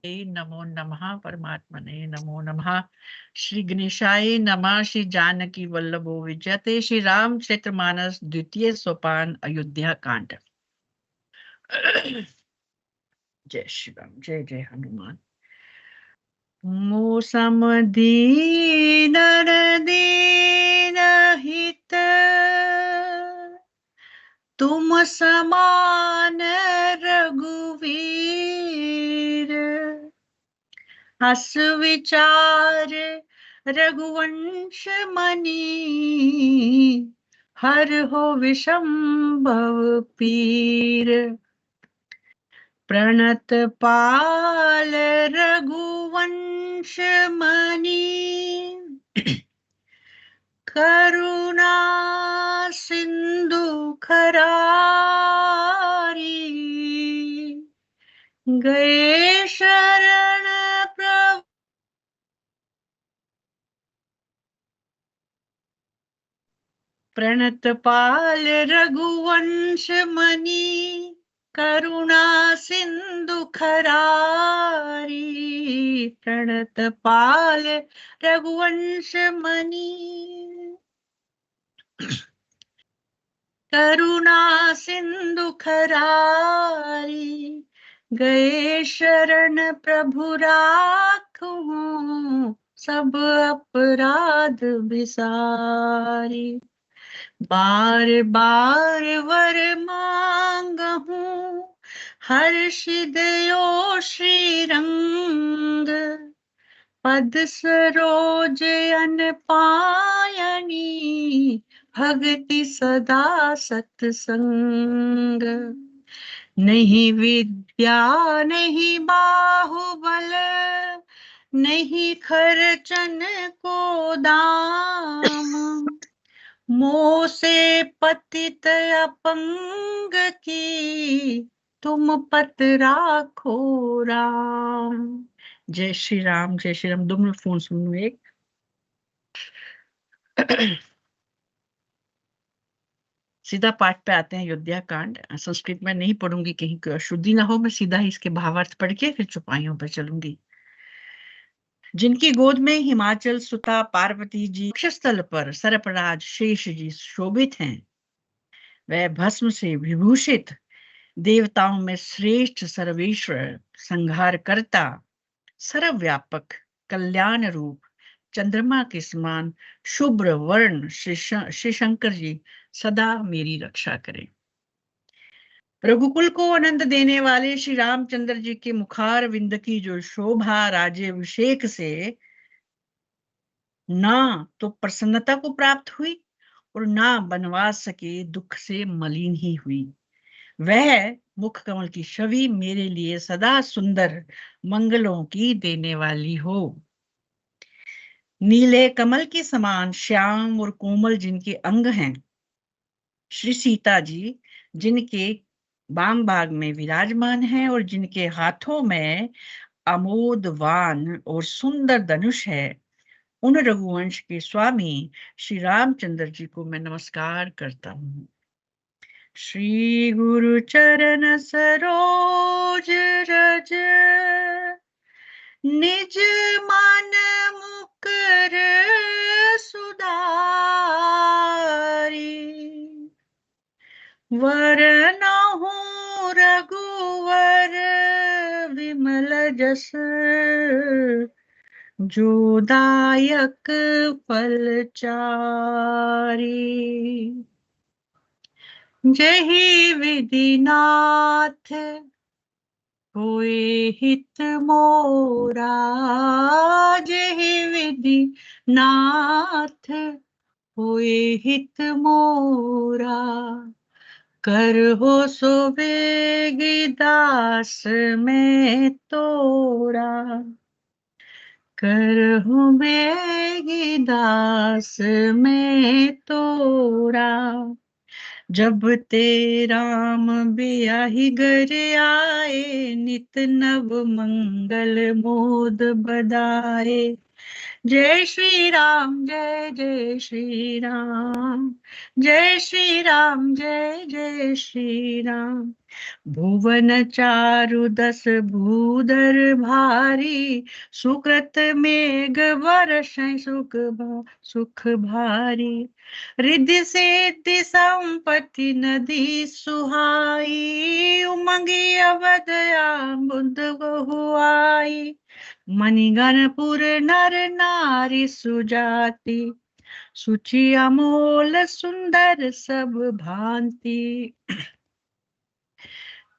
नमो नमः परमात्मने नमो नमः। श्री गणेशाय नमः। श्री जानकी वल्लभो विजयते। श्री रामचरितमानस द्वितीय सोपान अयोध्या कांड। जय श्री राम। जय जय हनुमान। मौसम दीन दीन हित तुम समान रघुवीर। हस विचार रघुवंश मणि हर हो विषंभव पीर। प्रणत पाल रघुवंश मणि करुणा सिंधु खरारी। गए शरण प्रभु प्रणत पाल रघुवंश मणि करुणा सिंधु खरारी। प्रणत पाल रघुवंश मणि करुणा सिंधु खरारी। गए शरण प्रभु राखूं सब अपराध बिसारी। बार बार वर मांगहूं हर्ष दयो श्रीरंग। पद सरोज अन पायनी भक्ति सदा सत्संग। नहीं विद्या नहीं बाहुबल नहीं खर्चन को दाम। मोह से पतित अपंग की तुम पत राखो राम। जय श्री राम। जय श्री राम। 2 मिनट फोन सुन लो एक। सीधा पाठ पे आते हैं। अयोध्या कांड संस्कृत में नहीं पढ़ूंगी, कहीं कोई अशुद्धि ना हो। मैं सीधा ही इसके भावार्थ पढ़ के फिर चौपाइयों पर चलूंगी। जिनकी गोद में हिमाचल सुता पार्वती जी वक्षस्थल पर सर्पराज शेष जी शोभित हैं, वह भस्म से विभूषित देवताओं में श्रेष्ठ सर्वेश्वर संहार करता सर्वव्यापक कल्याण रूप चंद्रमा के समान शुभ्र वर्ण श्री शंकर जी सदा मेरी रक्षा करें। रघुकुल को आनंद देने वाले श्री रामचंद्र जी के मुखार विंद की जो शोभा राज्याभिषेक से ना तो प्रसन्नता को प्राप्त हुई और ना बनवास के दुख से मलिन ही हुई, वह मुख कमल की छवि मेरे लिए सदा सुंदर मंगलों की देने वाली हो। नीले कमल के समान श्याम और कोमल जिनके अंग हैं, श्री सीता जी जिनके बाम भाग में विराजमान हैं और जिनके हाथों में अमोदवान और सुंदर धनुष है, उन रघुवंश के स्वामी श्री रामचंद्र जी को मैं नमस्कार करता हूँ। श्री गुरु चरण सरोज रज निज मन मुकर सुधारी। वरनहु रघुवर विमल जस जो दायक फलचारी। जहि विधिनाथ होए हित मोरा। जहि विधि नाथ होए हित मोरा। कर हो सो बेगी दास में तोरा। कर हो बेगी दास में तोरा। जब ते राम बियाहि घर आए, नित नव मंगल मोद बदाए। जय श्री राम, जय जय श्री राम, जय श्री राम, जय जय श्री राम। भुवन चारु दस भूधर भारी, सुकृत मेघ बरसै सुख भारी। रिद्धि सिद्धि संपत्ति नदी सुहाई, उमंगी अवध बुद्ध बहुआई। मणिगणपुर नर नारी सुजाति, सुचि अमोल सुंदर सब भांति।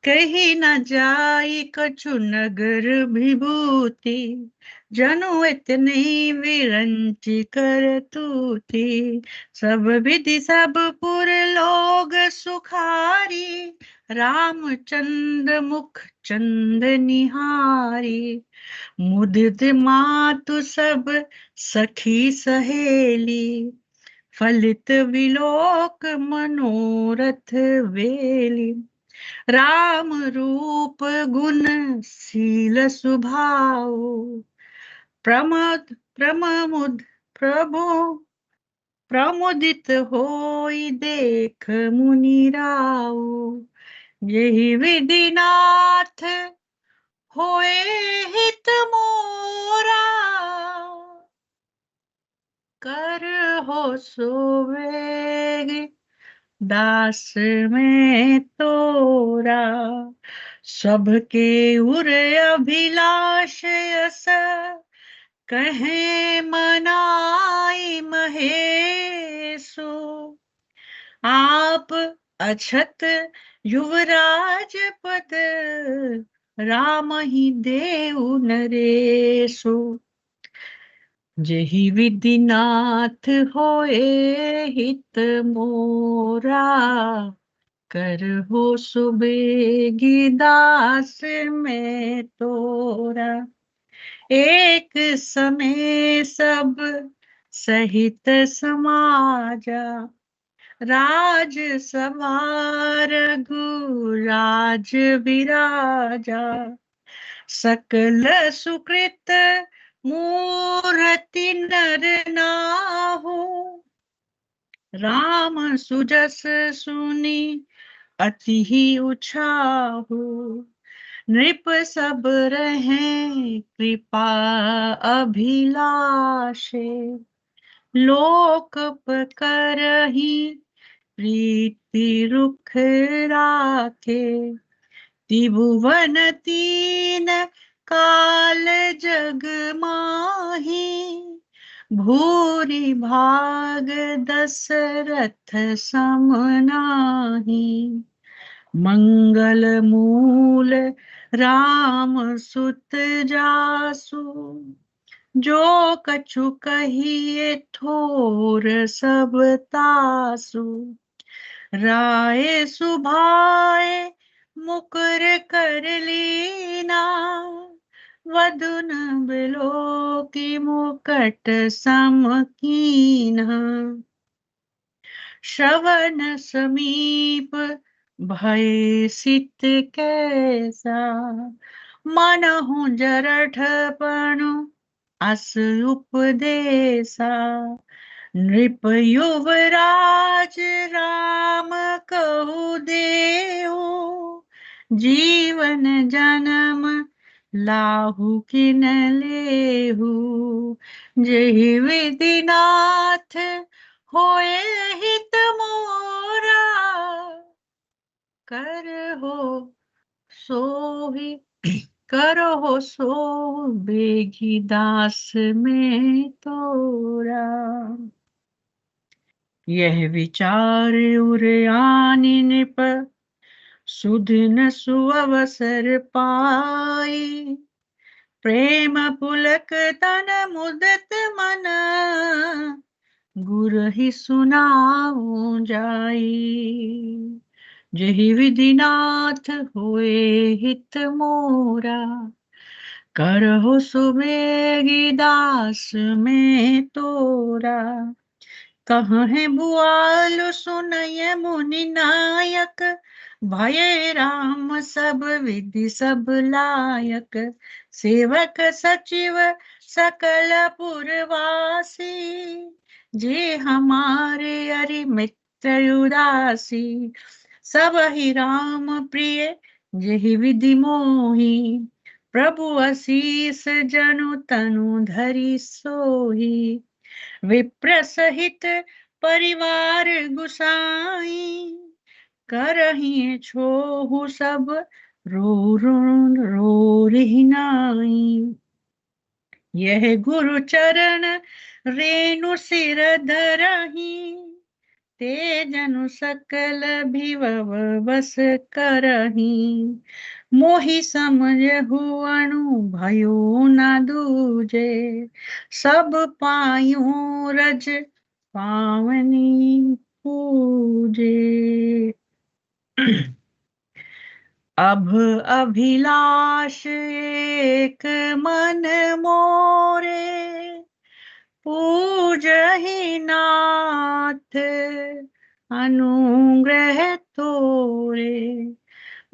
कही न जाई कछु नगर विभूति, जनु इतनी विरंचि कर तूती। सब विधि सब पुर लोग सुखारी, रामचंद्र मुख चंद निहारी। मुदित मातु सब सखी सहेली, फलित विलोक मनोरथ वेली। राम रूप गुण शील सुभाव, प्रभु प्रमुदित होई देख मुनि राव। यही विधिनाथ होए हित मोरा, कर हो सोवेग दास में तोरा। सबके उर अभिलाष यस, कहे मनाई महेशु। आप अछत युवराज पद, राम ही देउ नरेशु। जेहि विधिनाथ होए हित मोरा, कर हो सुबेगी दास में तोरा। एक समय सब सहित समाजा, राज सभा रघुराज विराजा। सकल सुकृत मूर्ति नर नाहु, राम सुजस सुनी अति ही उछाहु। नृप सब रहे कृपा अभिलाषे, लोक करही प्रीति रुख राखे। त्रिभुवन तीन काल जग माही, भूरि भाग दशरथ सम नाहि। मंगल मूल राम सुत जासु, जो कछु कहिए ठोर सब तासु। राय सुभाए मुकुर कर लीना, वदुन बिलो की मुकट सम कीन्हा। श्रवण समीप भय सित कैसा, मनहु जरठ पनु अस उपदेसा। नृप युवराज राम कहु देहु, जीवन जन्म लाहु किन लेहु। जेहि विधिनाथ होए हित मोरा, कर हो सोहि करो सो बेगी दास में तोरा। यह विचार उर आनि नृप, सुदिन सुअवसर पाई। प्रेम पुलक तन मुदत मन, गुर ही सुनाऊं जाई। जेहि विधिनाथ होए हित मोरा, करहु सुबेगी दास में तोरा। कहे भुआल सुनय मुनि नायक, भय राम सब विधि सब लायक। सेवक सचिव सकल पुरवासी, जे हमारे अरि मित्र उदासी, सब ही राम प्रिय जेहि विधि मोही, प्रभु आशीष जनु तनु धरि सोही, विप्र सहित परिवार गुसाई, करहिए छोहु सब रो रो नाई, यह गुरु चरण रेणु सिर धरही, ते जनु सकल भिवव बस करही, मोहि समझहु अणु भयो न दूजे, सब पायूं रज पावनी पूजे। अब अभिलाष एक मन मोरे, पूजहि नाथ अनुग्रह तोरे,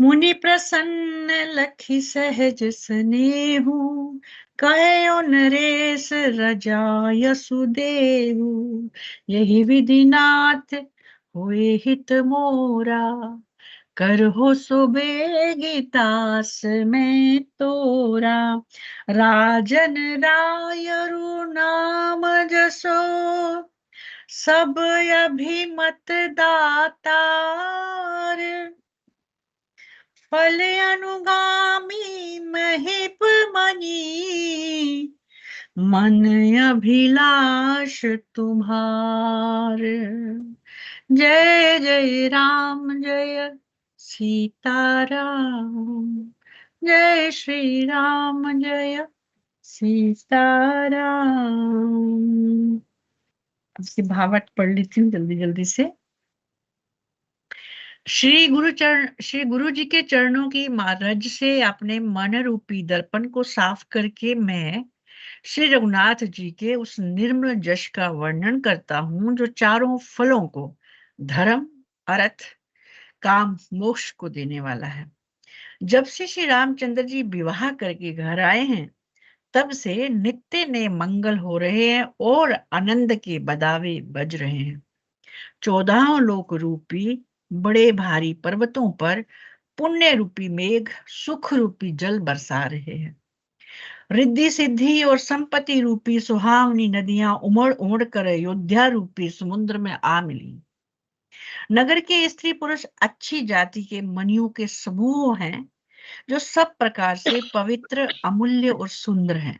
मुनि प्रसन्न लखि सहज स्नेहु, कहे नरेश रजाय सुदेहु, यही विधि नाथ होए हित मोरा, करहो सुबेगितास में तोरा, राजन रायरु नाम जसो, सब अभिमत दातार, फल अनुगामी महिप मनी, मन अभिलाष तुम्हार, जय जय राम जय सीताराम, जय श्री राम जय सीताराम। इसकी भावार्थ पढ़ लेती हूँ जल्दी जल्दी से। श्री गुरु जी के चरणों की रज से अपने मन रूपी दर्पण को साफ करके मैं श्री रघुनाथ जी के उस निर्मल जश का वर्णन करता हूँ जो चारों फलों को, धर्म अर्थ काम मोक्ष को देने वाला है। जब से श्री रामचंद्र जी विवाह करके घर आए हैं तब से नित्य नए मंगल हो रहे हैं और आनंद के बदावे बज रहे हैं। 14 लोक रूपी बड़े भारी पर्वतों पर पुण्य रूपी मेघ सुख रूपी जल बरसा रहे हैं। रिद्धि सिद्धि और संपत्ति रूपी सुहावनी नदियां उमड़ उमड़ कर अयोध्या रूपी समुद्र में आ मिली। नगर के स्त्री पुरुष अच्छी जाति के मणियों के समूह हैं जो सब प्रकार से पवित्र, अमूल्य और सुंदर हैं।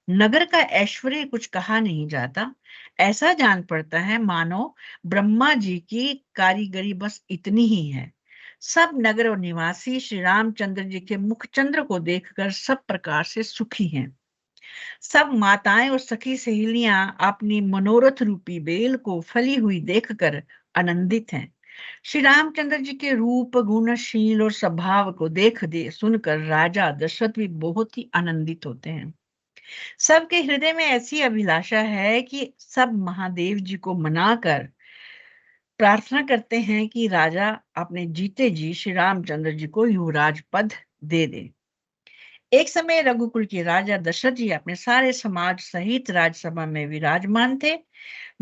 नगर का ऐश्वर्य कुछ कहा नहीं जाता, ऐसा जान पड़ता है मानो ब्रह्मा जी की कारीगरी बस इतनी ही है। सब नगर और निवासी श्री रामचंद्र जी के मुखचंद्र को देखकर सब प्रकार से सुखी हैं। सब माताएं और सखी सहेलियां अपनी मनोरथ रूपी बेल को फली हुई देखकर आनंदित हैं। श्री रामचंद्र जी के रूप, गुणशील और स्वभाव को देख सुनकर राजा दशरथ भी बहुत ही आनंदित होते हैं। सबके हृदय में ऐसी अभिलाषा है कि सब महादेव जी को मनाकर प्रार्थना करते हैं कि राजा अपने जीते जी श्री रामचंद्र जी को युवराज पद दे दे। एक समय रघुकुल के राजा दशरथ जी अपने सारे समाज सहित राजसभा में विराजमान थे।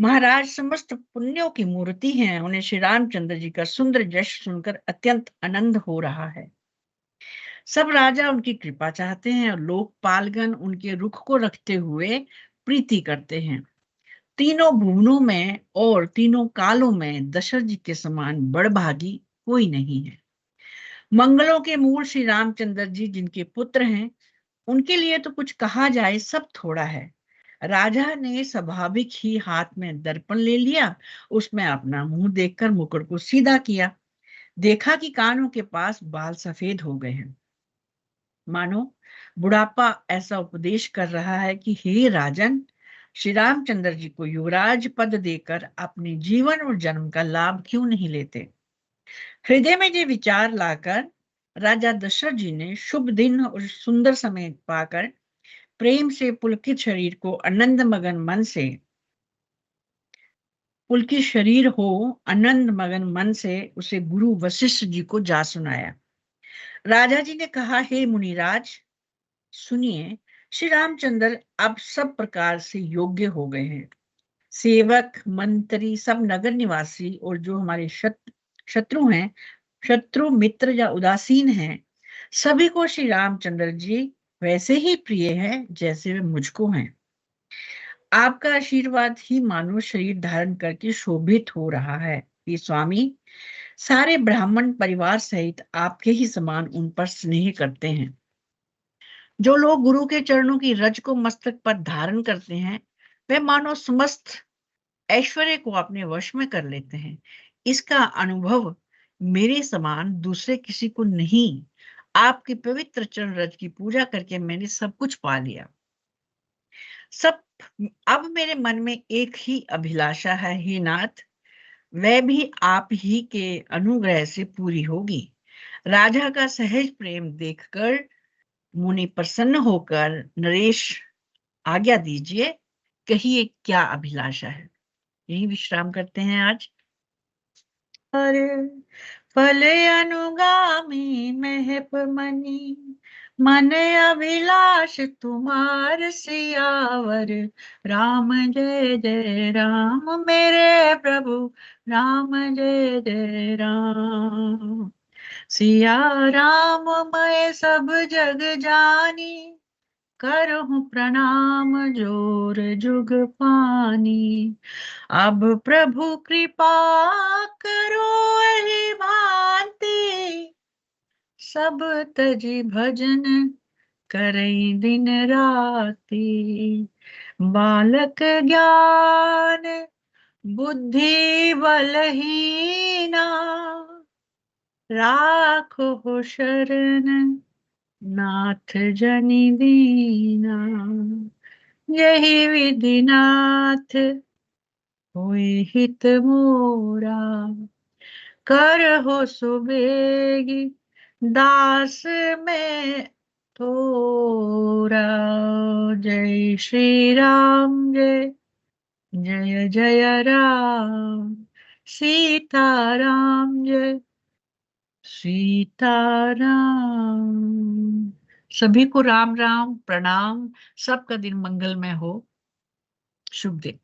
महाराज समस्त पुण्यों की मूर्ति हैं, उन्हें श्री रामचंद्र जी का सुंदर जश सुनकर अत्यंत आनंद हो रहा है। सब राजा उनकी कृपा चाहते हैं और लोकपालगण उनके रुख को रखते हुए प्रीति करते हैं। तीनों भुवनों में और तीनों कालों में दशरथ जी के समान बड़भागी कोई नहीं है। मंगलों के मूल श्री रामचंद्र जी जिनके पुत्र हैं, उनके लिए तो कुछ कहा जाए सब थोड़ा है। राजा ने स्वाभाविक ही हाथ में दर्पण ले लिया, उसमें अपना मुंह देखकर मुकुट को सीधा किया। देखा कि कानों के पास बाल सफेद हो गए हैं, मानो बुढ़ापा ऐसा उपदेश कर रहा है कि हे राजन, श्री रामचंद्र जी को युवराज पद देकर अपने जीवन और जन्म का लाभ क्यों नहीं लेते। हृदय में ये विचार लाकर राजा दशरथ जी ने शुभ दिन और सुंदर समय पाकर प्रेम से पुलकित शरीर को आनंद मगन मन से पुलकित शरीर हो आनंद मगन मन से उसे गुरु वशिष्ठ जी को जा सुनाया। राजा जी ने कहा, हे मुनिराज, सुनिए, श्री रामचंद्र अब सब प्रकार से योग्य हो गए हैं। सेवक, मंत्री, सब नगर निवासी और जो हमारे शत्रु हैं, शत्रु, मित्र या उदासीन हैं, सभी को श्री रामचंद्र जी वैसे ही प्रिय हैं जैसे वे मुझको हैं। आपका आशीर्वाद ही मानो शरीर धारण करके शोभित हो रहा है। ये स्वामी, सारे ब्राह्मण परिवार सहित आपके ही समान उन पर स्नेह करते हैं। जो लोग गुरु के चरणों की रज को मस्तक पर धारण करते हैं, वे मानो समस्त ऐश्वर्य को अपने वश में कर लेते हैं। इसका अनुभव मेरे समान दूसरे किसी को नहीं। आपकी पवित्र चरण रज की पूजा करके मैंने सब कुछ पा लिया। सब अब मेरे मन में एक ही अभिलाषा है, हे नाथ, वह भी आप ही के अनुग्रह से पूरी होगी। राजा का सहज प्रेम देखकर मुनि प्रसन्न होकर, नरेश आज्ञा दीजिए, कहिए क्या अभिलाषा है। यही विश्राम करते हैं आज। और फल अनुगामी महप मनी, मन अभिलाष तुम्हार सियावर। राम जय जय राम, मेरे प्रभु राम जय जय राम। सिया राम मैं सब जग जानी, करहूं प्रणाम जोर जुग पानी। अब प्रभु कृपा करो एहि भांति, सब तजी भजन करई दिन राति। बालक ज्ञान बुद्धि बलहीना, राखो शरण नाथ जनि दीना। यही विधि नाथ होई हित मोरा, करहो सुबेगी दास में तोरा। जय श्री राम, जय जय जय राम, सीता राम जय सीताराम। सभी को राम राम, प्रणाम। सबका दिन मंगलमय हो। शुभ दिन।